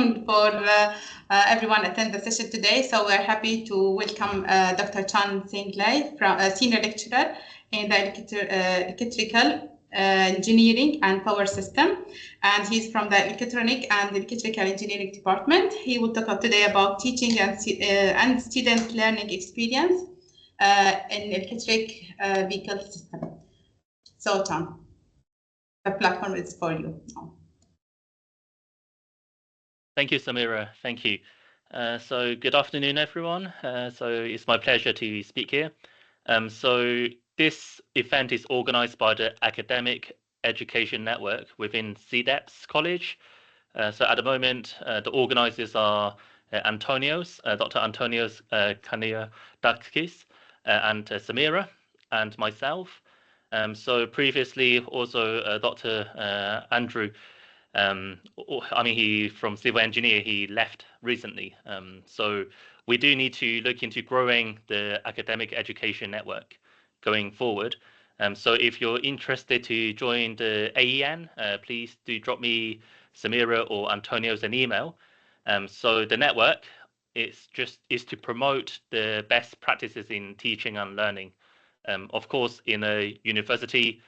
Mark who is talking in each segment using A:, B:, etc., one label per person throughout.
A: for everyone attend the session today. So we're happy to welcome Dr. Chan Singh Lai, from Senior Lecturer in the Electrical Engineering and Power System, and he's from the Electronic and Electrical Engineering Department. He will talk today about teaching and student learning experience in electric vehicle system. So, Chan, the platform is for you now.
B: Thank you, Samira. Thank you. So good afternoon, everyone. So it's my pleasure to speak here. So this event is organized by the Academic Education Network within CDEPS College. So at the moment, the organizers are Dr. Antonios Kaniadakis and Samira and myself. So previously also Dr. Andrew, he from civil engineer, he left recently. So we do need to look into growing the academic education network going forward. So if you're interested to join the AEN, please do drop me, Samira or Antonios, an email. So the network is to promote the best practices in teaching and learning. Of course, in a university,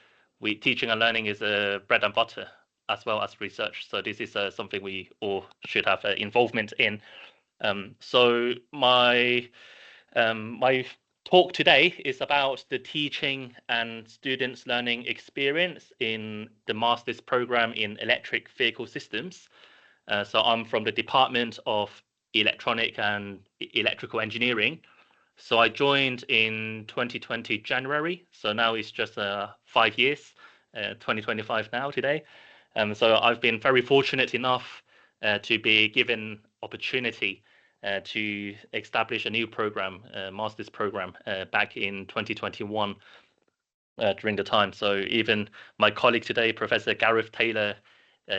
B: teaching and learning is a bread and butter, as well as research. So this is something we all should have involvement in. So my talk today is about the teaching and students learning experience in the master's program in electric vehicle systems. So I'm from the Department of Electronic and Electrical Engineering. So I joined in 2020 January. So now it's just 5 years, 2025 now today. So I've been very fortunate enough to be given opportunity to establish a new program, master's program, back in 2021 during the time. So even my colleague today, Professor Gareth Taylor,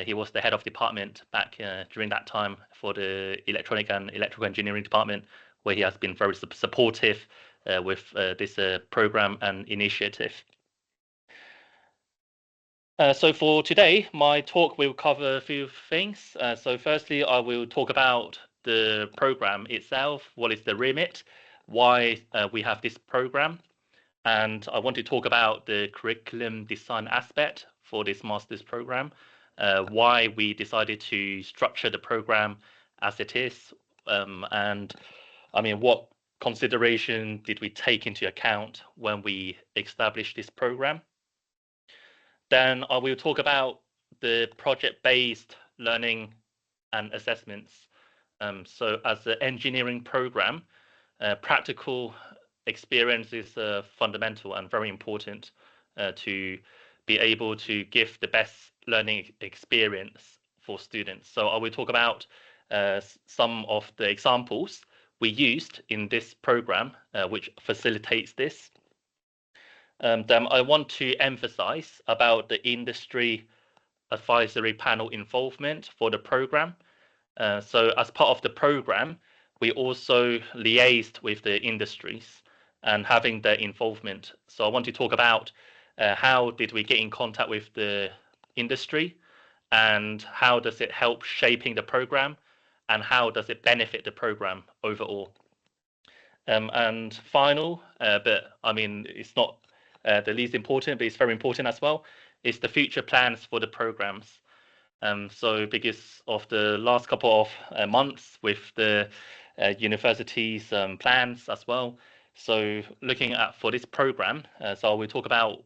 B: he was the head of department back during that time for the Electronic and Electrical Engineering department, where he has been very supportive with this program and initiative. So for today, my talk will cover a few things. So firstly, I will talk about the program itself, what is the remit, why we have this program, and I want to talk about the curriculum design aspect for this master's program, why we decided to structure the program as it is, and what consideration did we take into account when we established this program. Then I will talk about the project-based learning and assessments. So as an engineering program, practical experience is fundamental and very important to be able to give the best learning experience for students. So I will talk about some of the examples we used in this program, which facilitates this. Then I want to emphasize about the industry advisory panel involvement for the program. So as part of the program, we also liaised with the industries and having their involvement. So I want to talk about how did we get in contact with the industry, and how does it help shaping the program, and how does it benefit the program overall. And final, but it's not the least important, but it's very important as well, is the future plans for the programs. So because of the last couple of months with the university's plans as well, so looking at for this program, so we talk about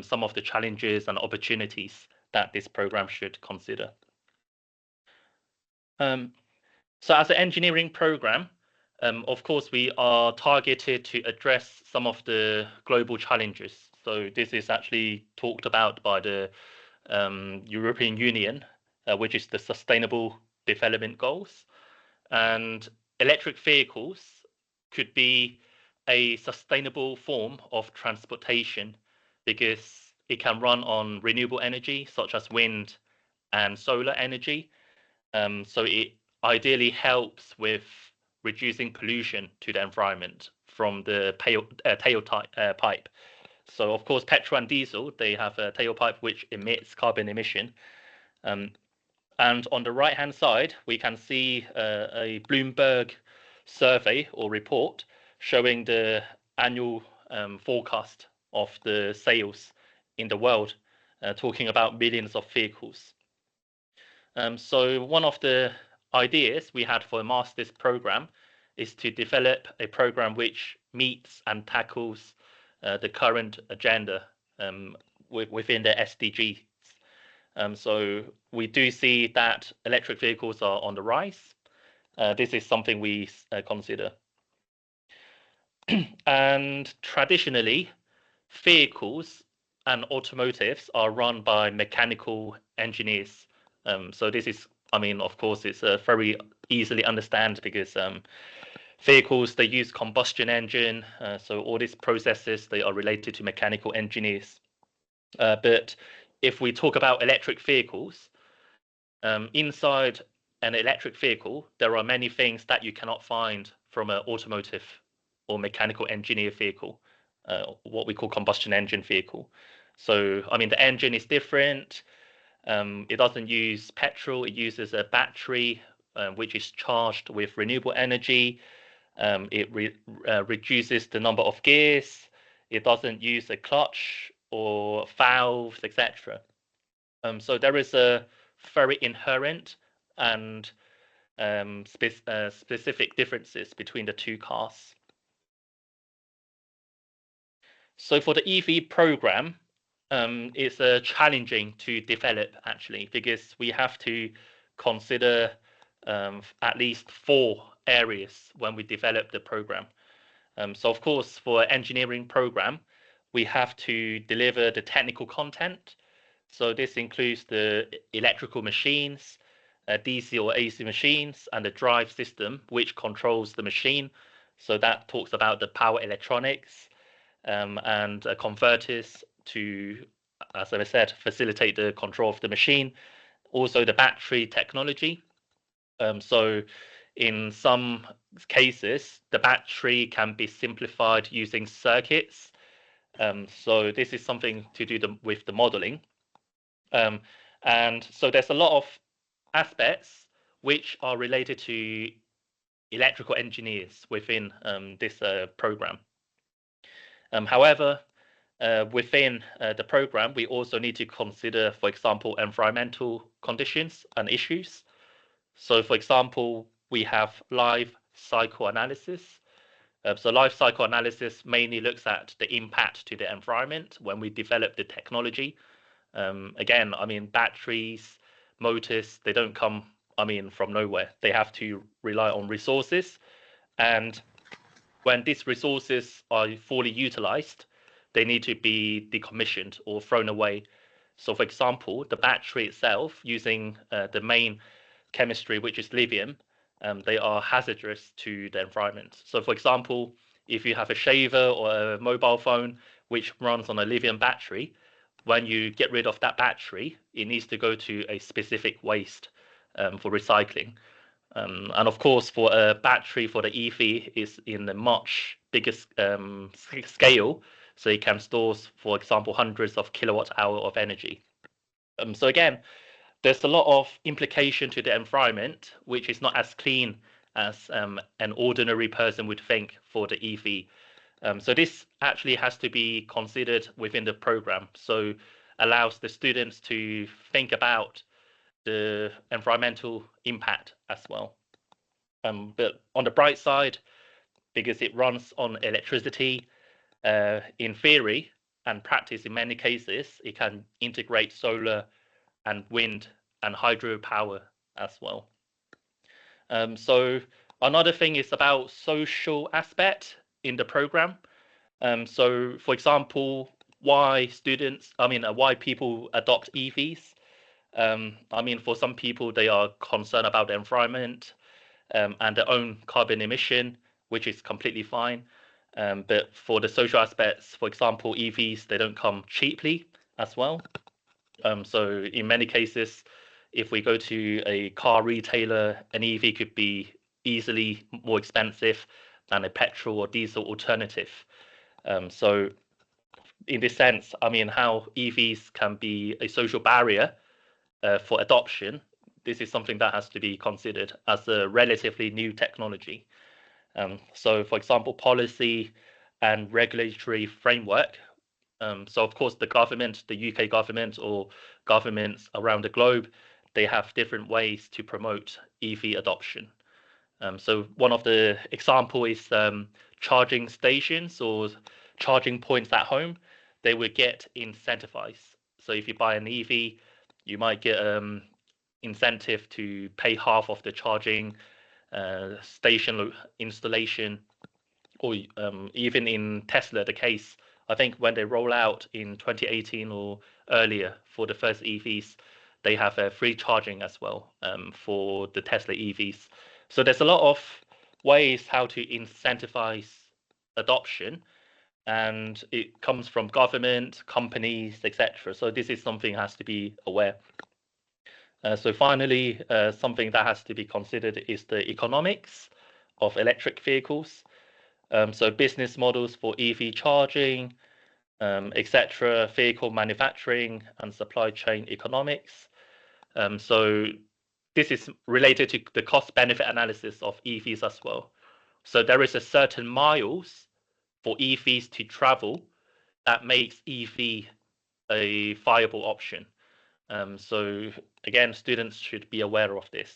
B: some of the challenges and opportunities that this program should consider. So as an engineering program, of course, we are targeted to address some of the global challenges. So this is actually talked about by the European Union, which is the Sustainable Development Goals. And electric vehicles could be a sustainable form of transportation because it can run on renewable energy, such as wind and solar energy. So it ideally helps with reducing pollution to the environment from the tailpipe. So of course, petrol and diesel, they have a tailpipe which emits carbon emission. And on the right-hand side, we can see a Bloomberg survey or report showing the annual forecast of the sales in the world, talking about millions of vehicles. So one of the ideas we had for a master's program is to develop a program which meets and tackles the current agenda within the SDGs. So we do see that electric vehicles are on the rise. This is something we consider. And traditionally, vehicles and automotives are run by mechanical engineers. So this is, I mean, of course, it's very easily understand because vehicles, they use combustion engine. So all these processes, they are related to mechanical engineers. But if we talk about electric vehicles, inside an electric vehicle, there are many things that you cannot find from an automotive or mechanical engineer vehicle, what we call combustion engine vehicle. So, I mean, the engine is different. It doesn't use petrol. It uses a battery, which is charged with renewable energy. It reduces the number of gears. It doesn't use a clutch or valves, etc. So there is a very inherent and specific differences between the two cars. So for the EV program, it's challenging to develop actually because we have to consider at least 4 areas when we develop the program. So of course, for engineering program, we have to deliver the technical content. So this includes the electrical machines, DC or AC machines, and the drive system, which controls the machine. So that talks about the power electronics and converters to, as I said, facilitate the control of the machine. Also the battery technology. So in some cases, the battery can be simplified using circuits. So this is something to do with the modeling. And so there's a lot of aspects which are related to electrical engineers within this program. However, within the program, we also need to consider, for example, environmental conditions and issues. So, for example, we have life cycle analysis. So life cycle analysis mainly looks at the impact to the environment when we develop the technology. Again, I mean, batteries, motors, they don't come, I mean, from nowhere. They have to rely on resources. And when these resources are fully utilized, they need to be decommissioned or thrown away. So, for example, the battery itself, using the main chemistry, which is lithium, they are hazardous to the environment. So, for example, if you have a shaver or a mobile phone which runs on a lithium battery, when you get rid of that battery, it needs to go to a specific waste for recycling. And of course, for a battery for the EV is in a much bigger scale, so it can store, for example, hundreds of kilowatt hour of energy. So again, there's a lot of implication to the environment, which is not as clean as an ordinary person would think for the EV. So this actually has to be considered within the program. So allows the students to think about the environmental impact as well. But on the bright side, because it runs on electricity, in theory and practice in many cases, it can integrate solar and wind and hydropower as well. So another thing is about social aspect in the program. So for example, why people adopt EVs? I mean, for some people, they are concerned about the environment and their own carbon emission, which is completely fine. But for the social aspects, for example, EVs, they don't come cheaply as well. So in many cases, if we go to a car retailer, an EV could be easily more expensive than a petrol or diesel alternative. So in this sense, I mean, how EVs can be a social barrier for adoption, this is something that has to be considered as a relatively new technology. So, for example, policy and regulatory framework. So, of course, the government, the UK government or governments around the globe, they have different ways to promote EV adoption. So one of the example is charging stations or charging points at home. They would get incentivized. So if you buy an EV, you might get incentive to pay half of the charging station installation, or even in Tesla, the case, I think when they roll out in 2018 or earlier for the first EVs, they have free charging as well for the Tesla EVs. So there's a lot of ways how to incentivize adoption, and it comes from government, companies, etc. So this is something has to be aware. So finally, something that has to be considered is the economics of electric vehicles. So business models for EV charging, etc., vehicle manufacturing and supply chain economics. So this is related to the cost benefit analysis of EVs as well. So there is a certain miles for EVs to travel that makes EV a viable option. So again, students should be aware of this.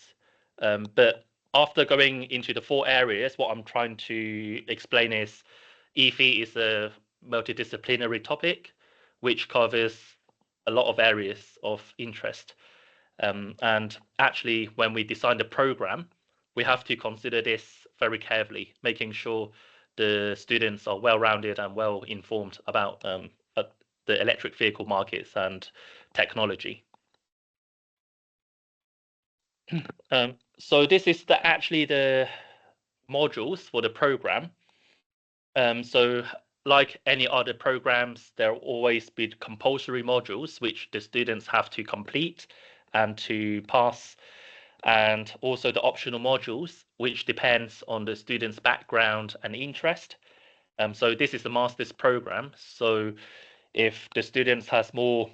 B: But after going into the 4 areas, what I'm trying to explain is EV is a multidisciplinary topic which covers a lot of areas of interest. And actually, when we design the program, we have to consider this very carefully, making sure the students are well-rounded and well-informed about the electric vehicle markets and technology. So this is actually the modules for the program. So like any other programs, there will always be compulsory modules which the students have to complete and to pass, and also the optional modules which depends on the student's background and interest. So this is a master's program. So if the students has more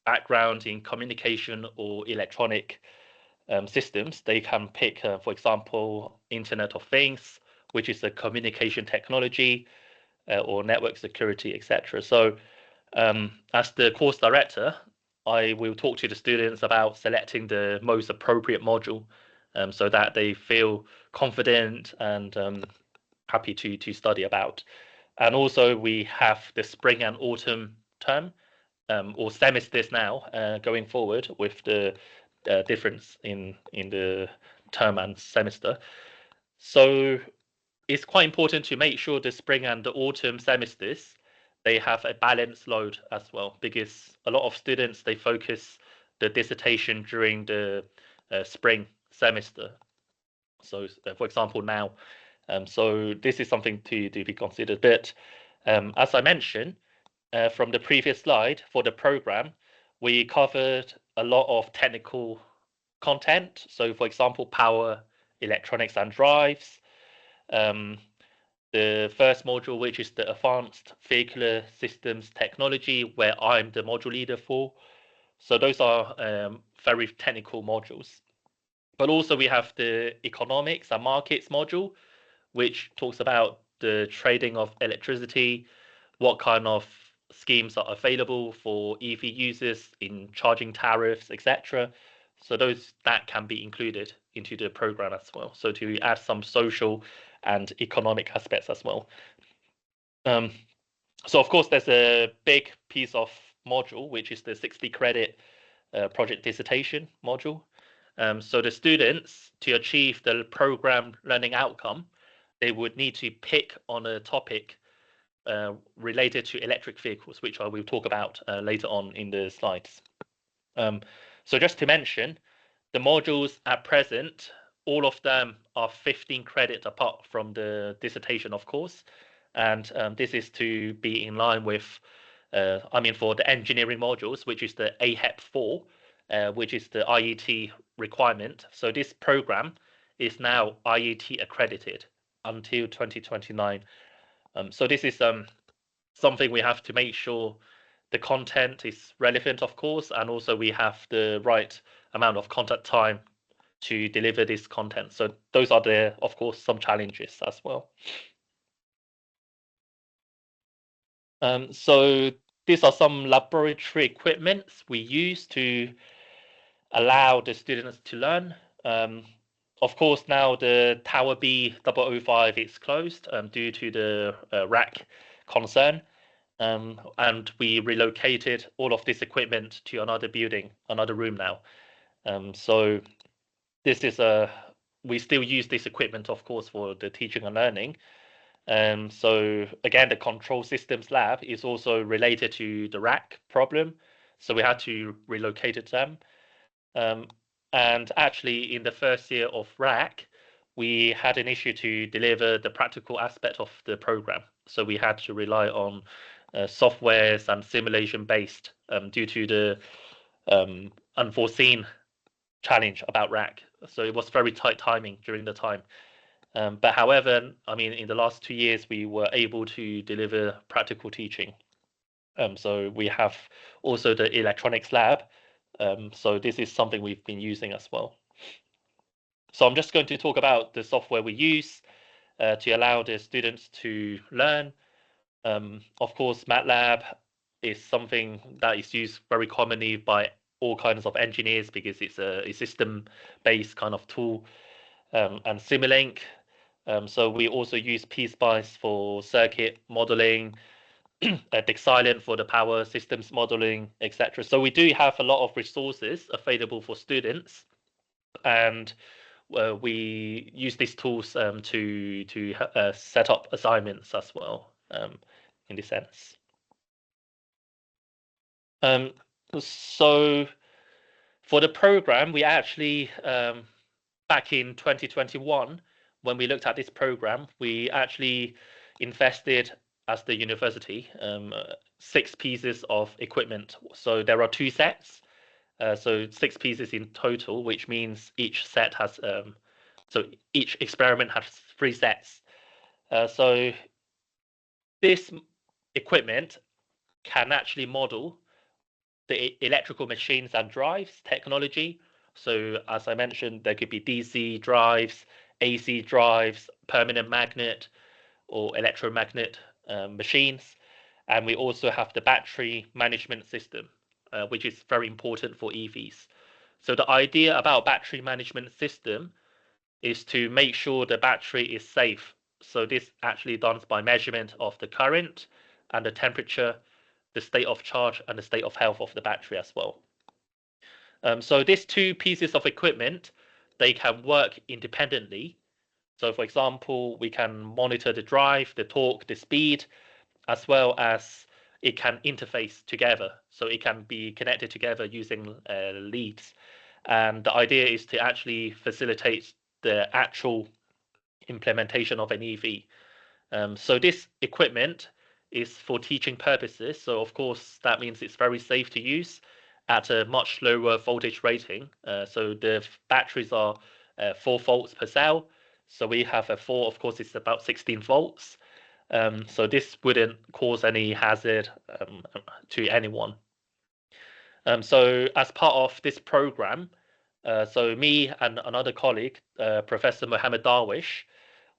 B: background in communication or electronic systems, they can pick, for example, Internet of Things, which is a communication technology, or network security, etc. So as the course director, I will talk to the students about selecting the most appropriate module so that they feel confident and happy to study about. And also we have the spring and autumn term or semesters now going forward with the difference in the term and semester. So it's quite important to make sure the spring and the autumn semesters, they have a balanced load as well, because a lot of students, they focus the dissertation during the spring semester. So for example, now, so this is something to be considered. But as I mentioned from the previous slide, for the program, we covered a lot of technical content. So for example, power, electronics and drives. The first module, which is the Advanced Vehicle Systems Technology, where I'm the module leader for. So those are very technical modules. But also we have the Economics and Markets module, which talks about the trading of electricity, what kind of schemes are available for EV users in charging tariffs, etc. So those that can be included into the program as well. So to add some social and economic aspects as well. So of course, there's a big piece of module, which is the 60 credit project dissertation module. So the students, to achieve the program learning outcome, they would need to pick on a topic related to electric vehicles, which I will talk about later on in the slides. So just to mention, the modules at present, all of them are 15 credits apart from the dissertation, of course. And this is to be in line with, for the engineering modules, which is the AHEP4, which is the IET requirement. So this program is now IET accredited until 2029. So this is something we have to make sure the content is relevant, of course, and also we have the right amount of contact time to deliver this content. So those are of course, some challenges as well. So these are some laboratory equipments we use to allow the students to learn. Of course, now the Tower B005 is closed due to the rack concern. And we relocated all of this equipment to another building, another room now. So this is we still use this equipment, of course, for the teaching and learning. So again, the control systems lab is also related to the rack problem. So we had to relocate them. And actually, in the first year of rack, we had an issue to deliver the practical aspect of the program. So we had to rely on softwares and simulation based due to the unforeseen challenge about rack. So it was very tight timing during the time. But however, I mean, in the last 2 years, we were able to deliver practical teaching. So we have also the electronics lab. So this is something we've been using as well. So I'm just going to talk about the software we use to allow the students to learn. Of course, MATLAB is something that is used very commonly by all kinds of engineers because it's a system-based kind of tool. And Simulink. So we also use PSpice for circuit modeling, Dixilent for the power systems modeling, etc. So we do have a lot of resources available for students, and we use these tools to set up assignments as well. In this sense. So for the program, we actually back in 2021, when we looked at this program, we actually invested as the university 6 pieces of equipment. So there are 2 sets, so 6 pieces in total, which means each set has so each experiment has 3 sets. So this equipment can actually model the electrical machines and drives technology. So as I mentioned, there could be DC drives, AC drives, permanent magnet or electromagnet machines. And we also have the battery management system, which is very important for EVs. So the idea about battery management system is to make sure the battery is safe. So this actually done by measurement of the current and the temperature, the state of charge and the state of health of the battery as well. So these 2 pieces of equipment, they can work independently. So for example, we can monitor the drive, the torque, the speed, as well as it can interface together. So it can be connected together using leads. And the idea is to actually facilitate the actual implementation of an EV. So this equipment is for teaching purposes. So of course, that means it's very safe to use at a much lower voltage rating. So the batteries are 4 volts per cell. So we have a 4, of course, it's about 16 volts. So this wouldn't cause any hazard to anyone. So as part of this program, so me and another colleague, Professor Mohammed Darwish,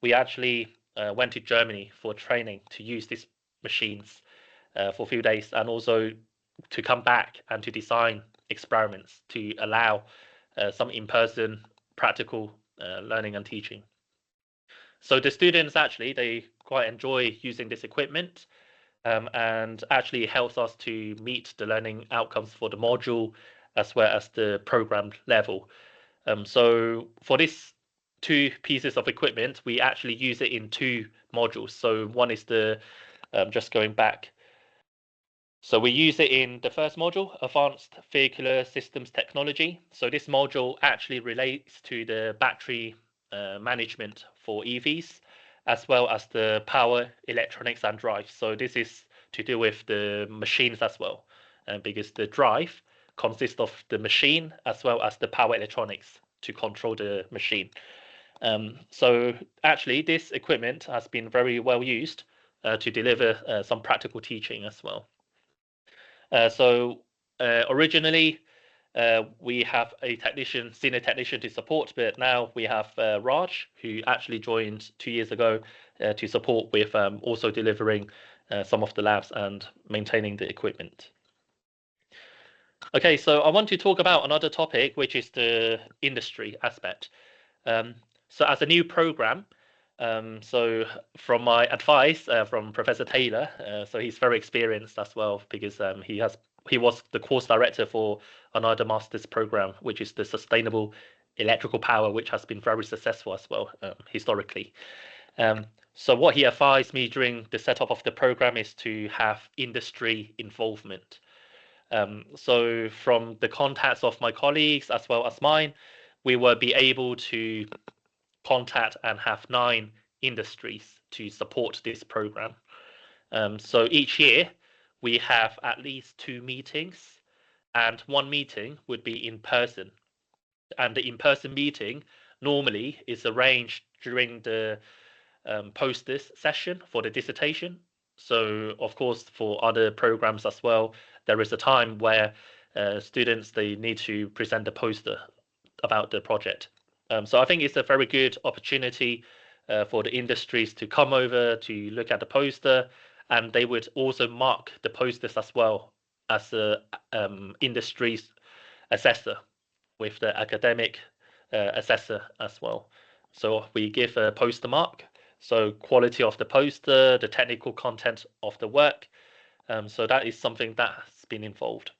B: we actually went to Germany for training to use these machines for a few days, and also to come back and to design experiments to allow some in-person practical learning and teaching. So the students actually, they quite enjoy using this equipment, and actually helps us to meet the learning outcomes for the module as well as the program level. So for this 2 pieces of equipment, we actually use it in 2 modules. So one is the, just going back. So we use it in the first module, Advanced Vehicle Systems Technology. So this module actually relates to the battery management for EVs, as well as the power, electronics and drive. So this is to do with the machines as well, because the drive consists of the machine as well as the power electronics to control the machine. So actually this equipment has been very well used to deliver some practical teaching as well. So originally we have a senior technician to support, but now we have Raj, who actually joined 2 years ago to support with also delivering some of the labs and maintaining the equipment. Okay, so I want to talk about another topic, which is the industry aspect. So as a new program, so from my advice from Professor Taylor, so he's very experienced as well because he was the course director for another master's program, which is the Sustainable Electrical Power, which has been very successful as well historically. So what he advised me during the setup of the program is to have industry involvement. So from the contacts of my colleagues as well as mine, we will be able to contact and have 9 industries to support this program. So each year we have at least 2 meetings, and 1 meeting would be in person. And the in-person meeting normally is arranged during the posters session for the dissertation. So of course for other programs as well, there is a time where students, they need to present the poster about the project. So I think it's a very good opportunity for the industries to come over to look at the poster, and they would also mark the posters as well as a industry's assessor with the academic assessor as well. So we give a poster mark, so quality of the poster, the technical content of the work. So that is something that's been involved.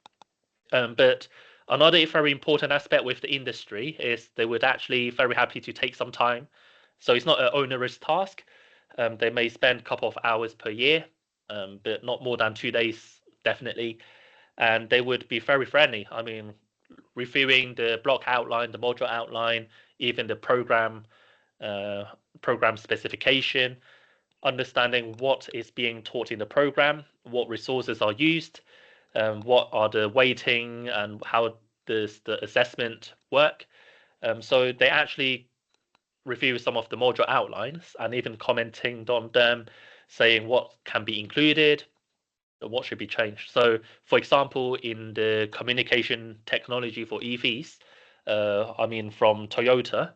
B: But another very important aspect with the industry is they would actually very happy to take some time. So it's not an onerous task. They may spend a couple of hours per year, but not more than 2 days, definitely. And they would be very friendly. I mean, reviewing the block outline, the module outline, even the program specification, understanding what is being taught in the program, what resources are used, what are the weighting and how does the assessment work. So they actually review some of the module outlines and even commenting on them, saying what can be included, what should be changed. So, for example, in the communication technology for EVs, I mean, from Toyota,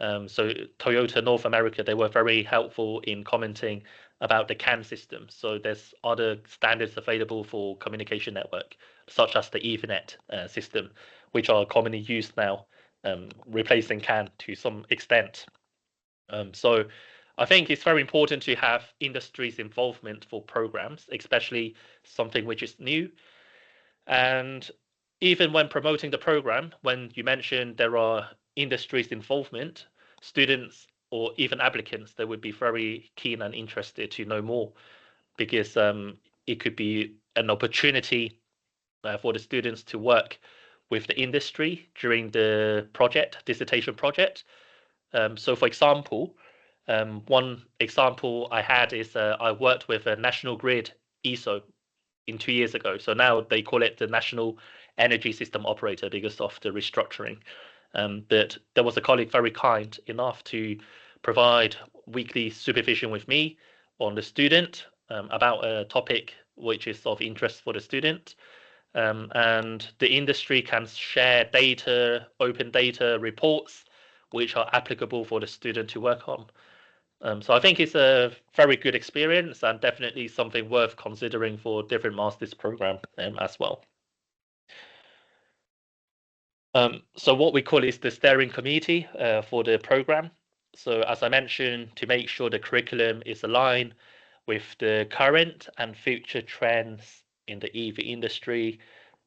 B: so Toyota North America, they were very helpful in commenting about the CAN system. So there's other standards available for communication network, such as the Ethernet system, which are commonly used now, replacing CAN to some extent. So I think it's very important to have industry's involvement for programs, especially something which is new. And even when promoting the program, when you mentioned there are industry's involvement, students or even applicants, they would be very keen and interested to know more, because it could be an opportunity for the students to work with the industry during the dissertation project. So for example, one example I had is I worked with a National Grid ESO in 2 years ago. So now they call it the National Energy System Operator because of the restructuring. But there was a colleague very kind enough to provide weekly supervision with me on the student about a topic which is of interest for the student. And the industry can share data, open data reports, which are applicable for the student to work on. So I think it's a very good experience and definitely something worth considering for different master's program as well. So what we call is the steering committee for the program. So as I mentioned, to make sure the curriculum is aligned with the current and future trends in the EV industry,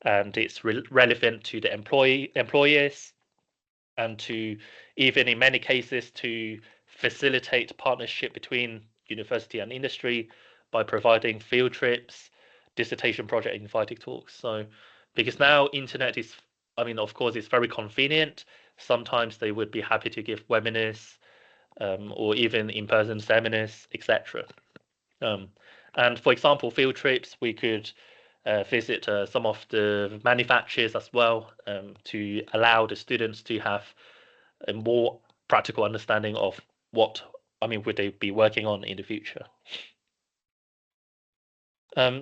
B: and it's relevant to the employers, and to even in many cases to facilitate partnership between university and industry by providing field trips, dissertation project inviting talks. So because now internet is, I mean, of course, it's very convenient. Sometimes they would be happy to give webinars or even in-person seminars, etc. And for example, field trips, we could visit some of the manufacturers as well to allow the students to have a more practical understanding of what, I mean, would they be working on in the future.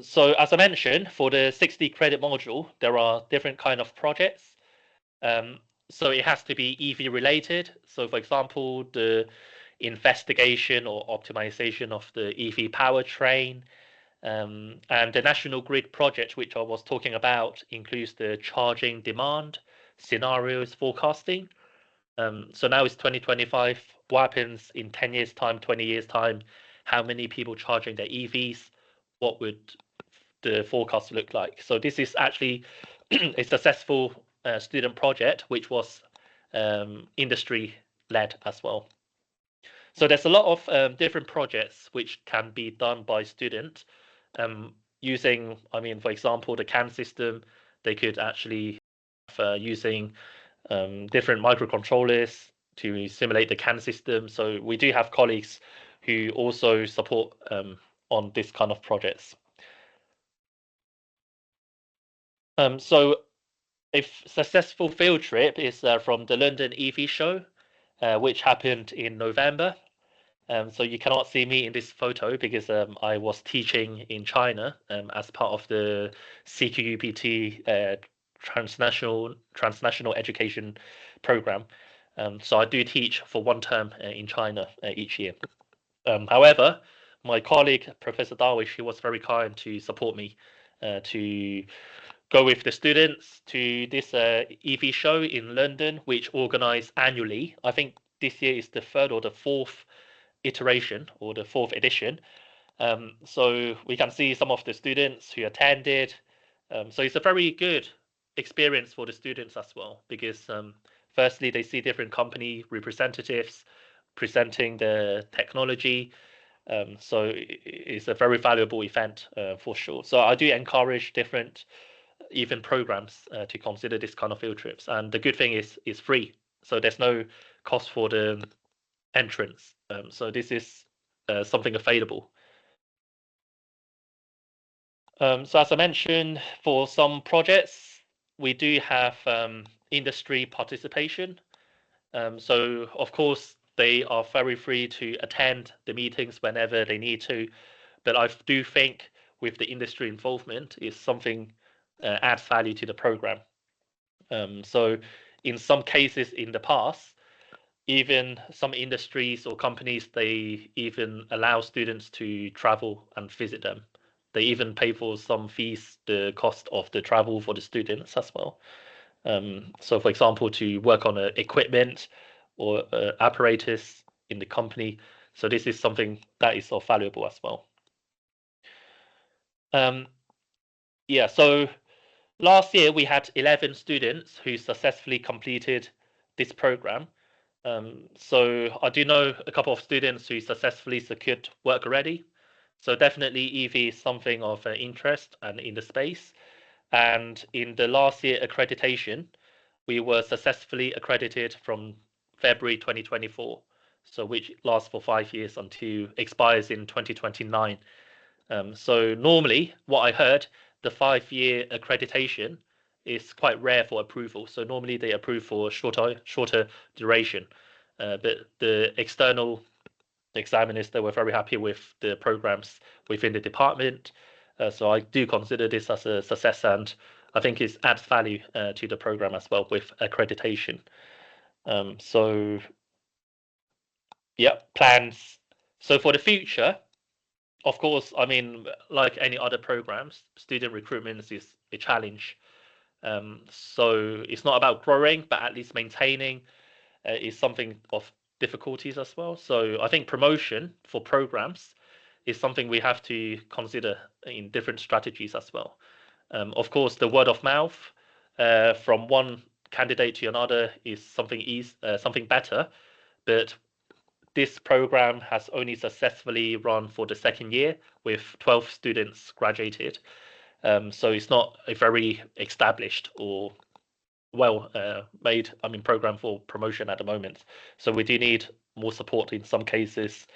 B: So as I mentioned, for the 60 credit module, there are different kind of projects. So it has to be EV related. So for example, the investigation or optimization of the EV powertrain, and the national grid project, which I was talking about, includes the charging demand scenarios forecasting. So now it's 2025. What happens in 10 years' time, 20 years' time? How many people charging their EVs? What would the forecast look like? So this is actually a successful student project, which was industry led as well. So there's a lot of different projects which can be done by students using, I mean, for example, the CAN system. They could actually using different microcontrollers to simulate the CAN system. So we do have colleagues who also support on this kind of projects. So a successful field trip is from the London EV show, which happened in November. So you cannot see me in this photo because I was teaching in China as part of the CQUPT transnational education program. So I do teach for one term in China each year. However, my colleague Professor Darwish, he was very kind to support me to go with the students to this EV show in London, which organized annually. I think this year is the third or the fourth iteration or the fourth edition. So we can see some of the students who attended. So it's a very good experience for the students as well, because firstly, they see different company representatives presenting the technology. So it's a very valuable event for sure. So I do encourage different even programs to consider this kind of field trips. And the good thing is it's free. So there's no cost for the entrance. So this is something available. So as I mentioned, for some projects, we do have industry participation. So of course, they are very free to attend the meetings whenever they need to. But I do think with the industry involvement is something adds value to the program. So in some cases in the past, even some industries or companies, they even allow students to travel and visit them. They even pay for some fees, the cost of the travel for the students as well. So for example, to work on equipment or apparatus in the company. So this is something that is so valuable as well. Yeah, so last year we had 11 students who successfully completed this program. So I do know a couple of students who successfully secured work already. So definitely EV is something of interest and in the space. And in the last year accreditation, we were successfully accredited from February 2024. So which lasts for 5 years until expires in 2029. So normally, what I heard, the 5-year accreditation is quite rare for approval. So normally they approve for shorter duration. But the external examiners, they were very happy with the programs within the department. So I do consider this as a success, and I think it adds value to the program as well with accreditation. So yeah, plans. So for the future, of course, I mean, like any other programs, student recruitment is a challenge. So it's not about growing, but at least maintaining is something of difficulties as well. So I think promotion for programs is something we have to consider in different strategies as well. Of course, the word of mouth from one candidate to another is something better, but this program has only successfully run for the second year with 12 students graduated. So it's not a very established or well made, program for promotion at the moment. So we do need more support in some cases.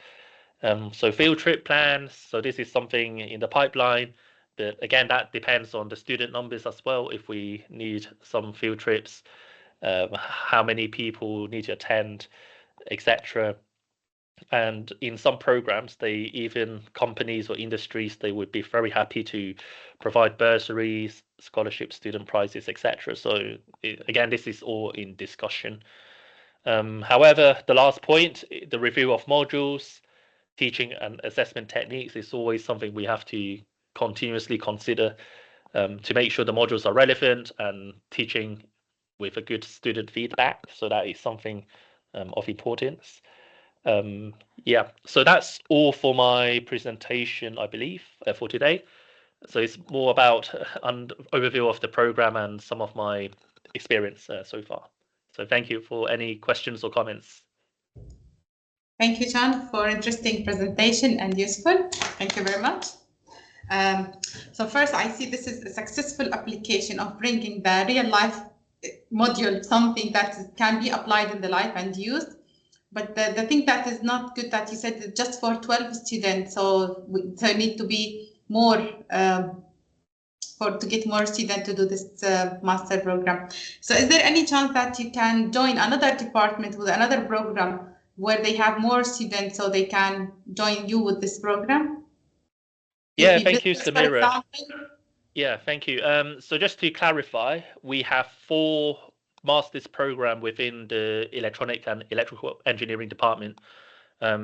B: So field trip plans. So this is something in the pipeline. But again, that depends on the student numbers as well. If we need some field trips, how many people need to attend, etc. And in some programs, companies or industries, they would be very happy to provide bursaries, scholarships, student prizes, etc. So again, this is all in discussion. However, the last point, the review of modules, teaching and assessment techniques is always something we have to continuously consider to make sure the modules are relevant and teaching with a good student feedback. So that is something of importance. Yeah, so that's all for my presentation, I believe, for today. So it's more about an overview of the program and some of my experience so far. So thank you for any questions or comments.
A: Thank you, John, for interesting presentation and useful. Thank you very much. So first, I see this is a successful application of bringing the real life module, something that can be applied in the life and used. But the thing that is not good that you said is just for 12 students, so need to be more to get more students to do this master program. So is there any chance that you can join another department with another program where they have more students so they can join you with this program?
B: Yeah, thank you, Samira. Yeah, thank you. So just to clarify, we have 4 master's program within the electronic and electrical engineering department.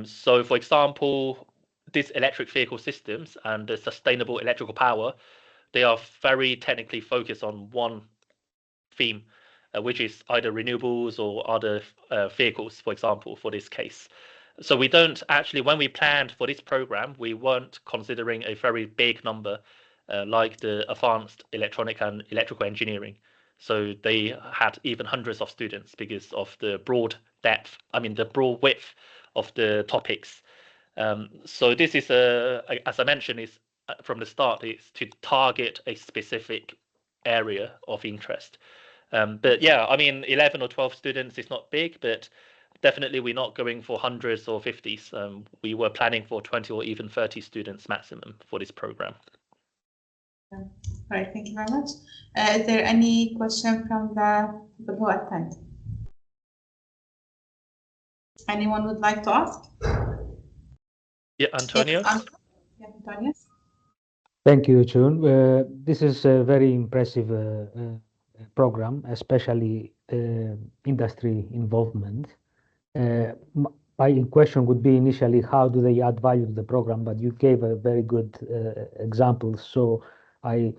B: So for example, this electric vehicle systems and the sustainable electrical power, they are very technically focused on one theme, which is either renewables or other vehicles, for example, for this case. So we don't actually, when we planned for this program, we weren't considering a very big number like the advanced electronic and electrical engineering. So they had even hundreds of students because of the broad depth, the broad width of the topics. So this is as I mentioned, is from the start, is to target a specific area of interest. But yeah, 11 or 12 students is not big, but definitely we're not going for hundreds or 50s. We were planning for 20 or even 30 students maximum for this program.
A: All right, thank you very much. Is there any question from the people who attend? Anyone would like to ask?
B: Yeah, Antonio.
A: Yes, Antonio.
C: Thank you, Chun. This is a very impressive program, especially industry involvement. My question would be initially, how do they add value to the program? But you gave a very good example. So I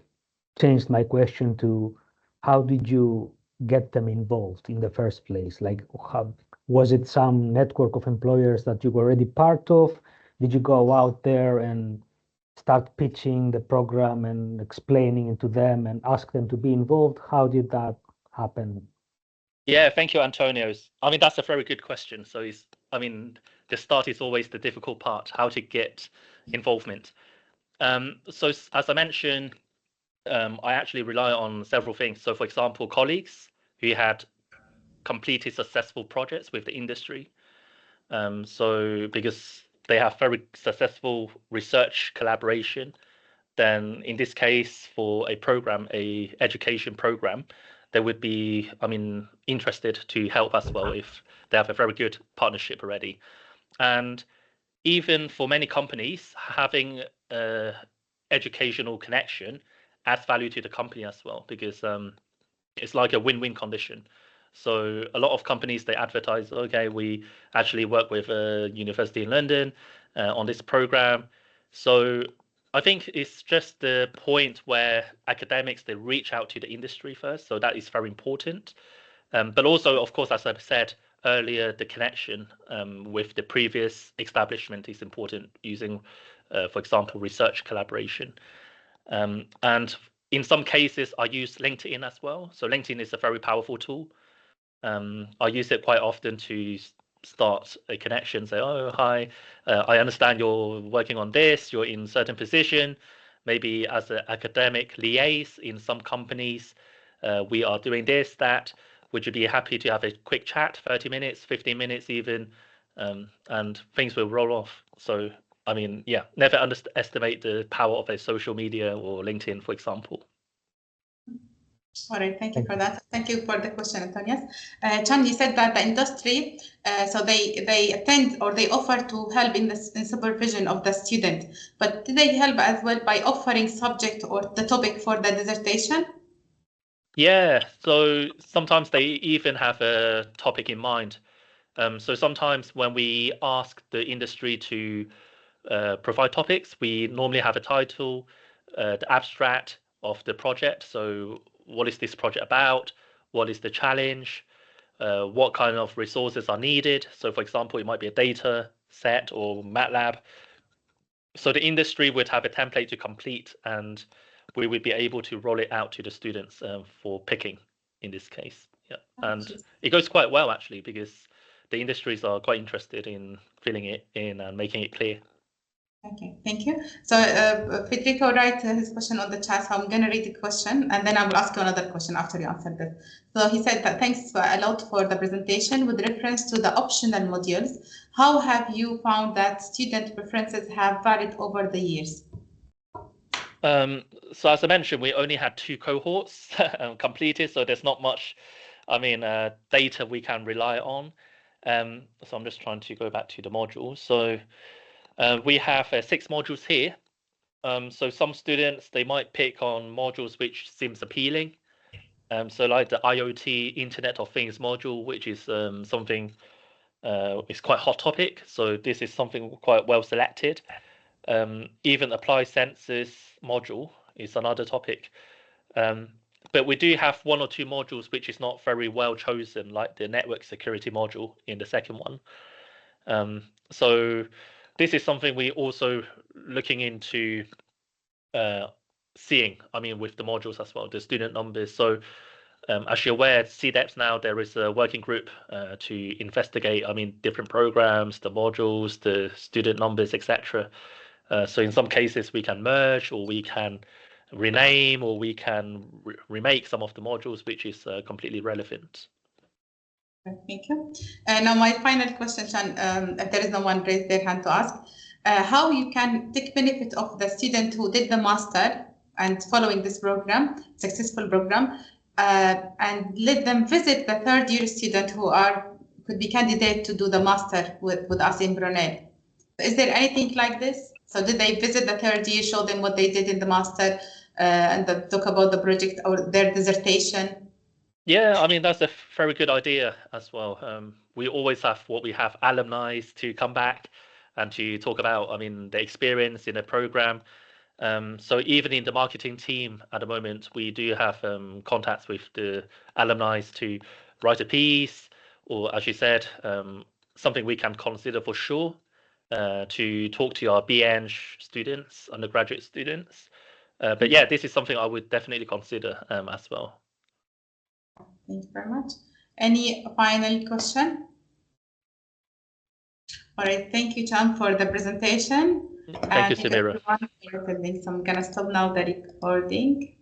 C: changed my question to, how did you get them involved in the first place? Like, was it some network of employers that you were already part of? Did you go out there and start pitching the program and explaining it to them and ask them to be involved? How did that happen?
B: Yeah, thank you, Antonio. That's a very good question. So the start is always the difficult part, how to get involvement. So as I mentioned, I actually rely on several things. So for example, colleagues who had completed successful projects with the industry. So because they have very successful research collaboration, then in this case, for a program, a education program, they would be, interested to help as well if they have a very good partnership already. And even for many companies, having a educational connection adds value to the company as well, because it's like a win-win condition. So a lot of companies, they advertise, okay, we actually work with a university in London on this program. So I think it's just the point where academics, they reach out to the industry first. So that is very important. But also, of course, as I've said earlier, the connection with the previous establishment is important, using, for example, research collaboration. And in some cases, I use LinkedIn as well. So LinkedIn is a very powerful tool. I use it quite often to start a connection, say, oh, hi, I understand you're working on this, you're in certain position, maybe as an academic liaison in some companies, we are doing this, that, would you be happy to have a quick chat, 30 minutes, 15 minutes even, and things will roll off. So, never underestimate the power of a social media or LinkedIn, for example.
A: All right, thank you for that. Thank you for the question, Antonius. Chan, you said that the industry, so they attend or they offer to help in supervision of the student, but do they help as well by offering subject or the topic for the dissertation?
B: Yeah, so sometimes they even have a topic in mind. So sometimes when we ask the industry to provide topics, we normally have a title, the abstract of the project. So what is this project about? What is the challenge? What kind of resources are needed? So for example, it might be a data set or MATLAB. So the industry would have a template to complete, and we would be able to roll it out to the students for picking in this case. Yeah, and it goes quite well actually, because the industries are quite interested in filling it in and making it clear.
A: Okay, thank you. So Federico wrote his question on the chat, so I'm going to read the question and then I will ask you another question after you answer this. So he said that thanks a lot for the presentation. With reference to the optional modules, how have you found that student preferences have varied over the years?
B: So as I mentioned, we only had 2 cohorts completed, so there's not much, data we can rely on. So I'm just trying to go back to the modules. So we have 6 modules here. So some students, they might pick on modules which seems appealing. So like the IoT Internet of Things module, which is something is quite hot topic. So this is something quite well selected. Even applied sensors module is another topic. But we do have 1 or 2 modules which is not very well chosen, like the network security module in the second one. So this is something we also looking into seeing, with the modules as well, the student numbers. So as you're aware, CDEPS now, there is a working group to investigate, different programs, the modules, the student numbers, etc. So in some cases we can merge, or we can rename, or we can remake some of the modules, which is completely relevant.
A: Thank you. Now my final question, Chan, if there is no one raised their hand to ask, how you can take benefit of the student who did the master and following this program, successful program, and let them visit the third-year student who could be candidate to do the master with us in Brunel. Is there anything like this? So did they visit the third year, show them what they did in the master, and talk about the project or their dissertation?
B: Yeah, that's a very good idea as well. We always have alumni to come back and to talk about, the experience in a program. So even in the marketing team at the moment, we do have contacts with the alumni to write a piece, or as you said, something we can consider for sure, to talk to our BAEN students, undergraduate students. But yeah, this is something I would definitely consider as well.
A: Thank you very much. Any final question? All right, thank you, Chan, for the presentation.
B: Thank you, Samira.
A: So I'm going to stop now the recording.